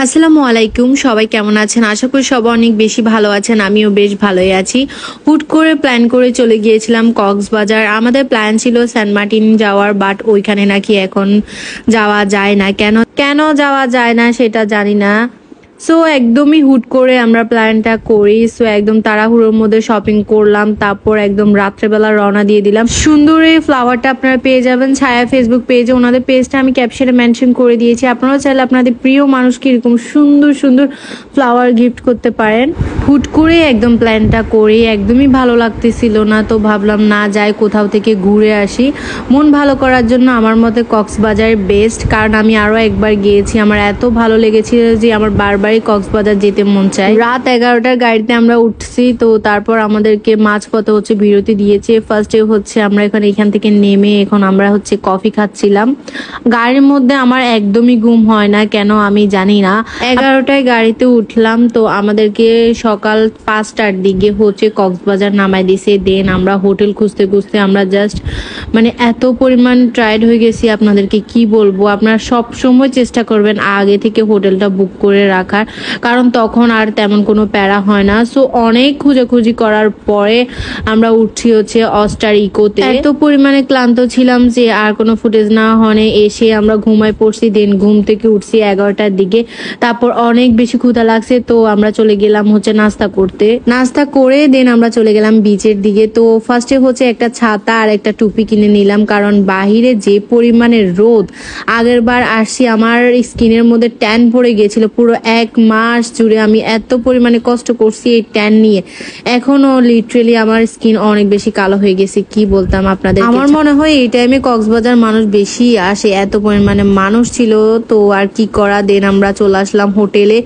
আসসালামু আলাইকুম, সবাই কেমন আছেন? আশা করি সবাই অনেক বেশি ভালো আছেন। আমিও বেশ ভালোই আছি। হুট করে প্ল্যান করে চলে গিয়েছিলাম কক্সবাজার। আমাদের প্ল্যান ছিল সেন্ট মার্টিন যাওয়ার, বাট ওইখানে নাকি এখন যাওয়া যায় না। কেন কেন যাওয়া যায় না সেটা জানি না। সো একদমই হুট করে আমরা প্ল্যানটা করি। সো একদম তাড়াহুড়োর মধ্যে শপিং করলাম, তারপর একদম রাত্রেবেলা রওনা দিয়ে দিলাম। সুন্দর এই ফ্লাওয়ারটা আপনারা পেয়ে যাবেন ছায়া ফেসবুক পেজে। ওনাদের পেজটা আমি ক্যাপশনে মেনশন করে দিয়েছি। আপনারাও চাইলে আপনাদের প্রিয় মানুষকে এরকম সুন্দর সুন্দর ফ্লাওয়ার গিফট করতে পারেন। হুট করে একদম প্ল্যানটা করি, একদমই ভালো লাগতেছিল না, তো ভাবলাম না যাই, কোথাও থেকে ঘুরে আসি। মন ভালো করার জন্য আমার মতে কক্সবাজার বেস্ট, কারণ আমি আরো একবার গিয়েছি। আমার এত ভালো লেগেছিল যে আমার বারবারই কক্সবাজার যেতে মন চায়। রাত 11টার গাড়িতে আমরা উঠছি, তো তারপর আমাদেরকে মাঝপথে হচ্ছে বিরতি দিয়েছে। ফার্স্টে হচ্ছে আমরা এখান থেকে নেমে এখন আমরা হচ্ছে কফি খাচ্ছিলাম। গাড়ির মধ্যে আমার একদমই ঘুম হয় না, কেন আমি জানি না। 11টায় গাড়িতে উঠলাম, তো আমাদেরকে সকাল 5টার দিকে হচ্ছে কক্সবাজার নামাই দিছে। দেন আমরা হোটেল খুঁজতে খুঁজতে আমরা জাস্ট এত পরিমাণ টায়ার্ড হয়ে গেছি, আপনাদেরকে কি বলবো। আপনারা সব সময় চেষ্টা করবেন আগে থেকে হোটেলটা বুক করে রাখার, কারণ তখন আর তেমন কোনো প্যারা হয় না। সো অনেক খোঁজাখুঁজি করার পরে আমরা উঠছি হচ্ছে অস্টার ইকোতে। এত পরিমাণে ক্লান্ত ছিলাম যে আর কোনো ফুটেজ না হনে এসে আমরা ঘুমায় পড়ছি। দেন ঘুম থেকে উঠছি 11টার দিকে। তারপর অনেক বেশি ক্ষুধা লাগছে, তো আমরা চলে গেলাম হচ্ছে নাস্তা করতে। নাস্তা করে দেন আমরা চলে গেলাম বিচের দিকে। তো ফার্স্টে হচ্ছে একটা ছাতা আর একটা টুপি কিনে নিলাম, কারণ বাহিরে যে পরিমাণে রোদ। আগের বার আসছি আমার স্কিনের মধ্যে ট্যান পড়ে গিয়েছিল। পুরো 1 মাস জুড়ে আমি এত পরিমাণে কষ্ট করছি এই ট্যান নিয়ে। এখনো লিটারেলি আমার স্কিন অনেক বেশি কালো হয়ে গেছে, কি বলতাম আপনাদের। আমার মনে হয় এই টাইমে কক্সবাজার মানুষ বেশি আসে, এত পরিমাণে মানুষ ছিল। তো আর কি করা, দেন আমরা চলে আসলাম হোটেলে।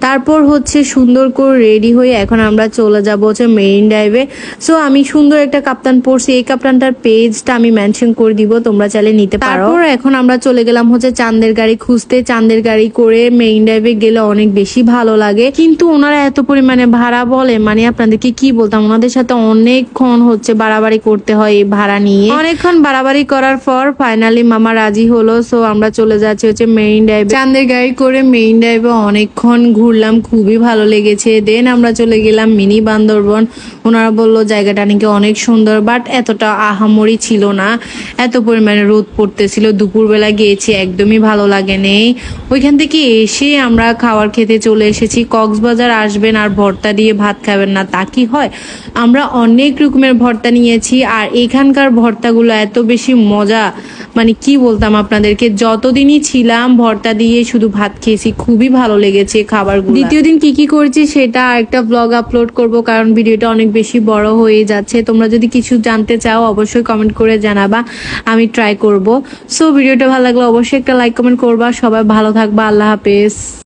তারপর হচ্ছে সুন্দর করে রেডি হয়ে এখন আমরা চলে যাব হচ্ছে মেরিন ড্রাইভে। সো আমি সুন্দর একটা কাপ্তান পরছি, এই কাপ্তানটার পেজটা আমি মেনশন করে দিব, তোমরা চাইলে নিতে পারো। তারপর এখন আমরা চলে গেলাম হচ্ছে চাঁদের গাড়ি খুঁজতে। চাঁদের গাড়ি করে মেরিন ড্রাইভে গেলে অনেক বেশি ভালো লাগে, কিন্তু ওনারা এত পরিমাণে ভাড়া বলে, আপনাদেরকে কি বলতাম, ওনাদের সাথে অনেকক্ষণ হচ্ছে বাড়াবাড়ি করতে হয় এই ভাড়া নিয়ে। অনেকক্ষণ বাড়াবাড়ি করার পর ফাইনালি মামা রাজি হলো। সো আমরা চলে যাচ্ছি হচ্ছে মেরিন ড্রাইভে। চাঁদের গাড়ি করে মেরিন ড্রাইভে অনেকক্ষণ ঘুরলাম, খুবই ভালো লেগেছে। দেন আমরা চলে গেলাম মিনি বান্দরবন। ওনারা বললো জায়গাটা নাকি অনেক সুন্দর, বাট এতটা আহামরি ছিল না, এত পরিমাণে রোদ পড়তেছিল। দুপুরবেলা গিয়েছি, একদমই ভালো লাগে নেই। ওইখান থেকে এসে আমরা খাবার খেতে চলে এসেছি। কক্সবাজার আসবেন আর ভর্তা দিয়ে ভাত খাবেন না, তা কি হয়? আমরা অনেক রকমের ভর্তা নিয়েছি, আর এখানকার ভর্তাগুলো এত বেশি মজা, কি বলতাম আপনাদেরকে। যতদিনই ছিলাম ভর্তা দিয়ে শুধু ভাত খেয়েছি, খুবই ভালো লেগেছে খাবারগুলো। দ্বিতীয় দিন কি কি করেছি সেটা একটা ব্লগ আপলোড করব, কারণ ভিডিওটা অনেক বেশি বড় হয়ে যাচ্ছে। তোমরা যদি কিছু জানতে চাও অবশ্যই কমেন্ট করে জানাবা, আমি ট্রাই করব। সো ভিডিওটা ভালো লাগলে অবশ্যই একটা লাইক কমেন্ট করবা। সবাই ভালো থাকবা, আল্লাহ হাফেজ।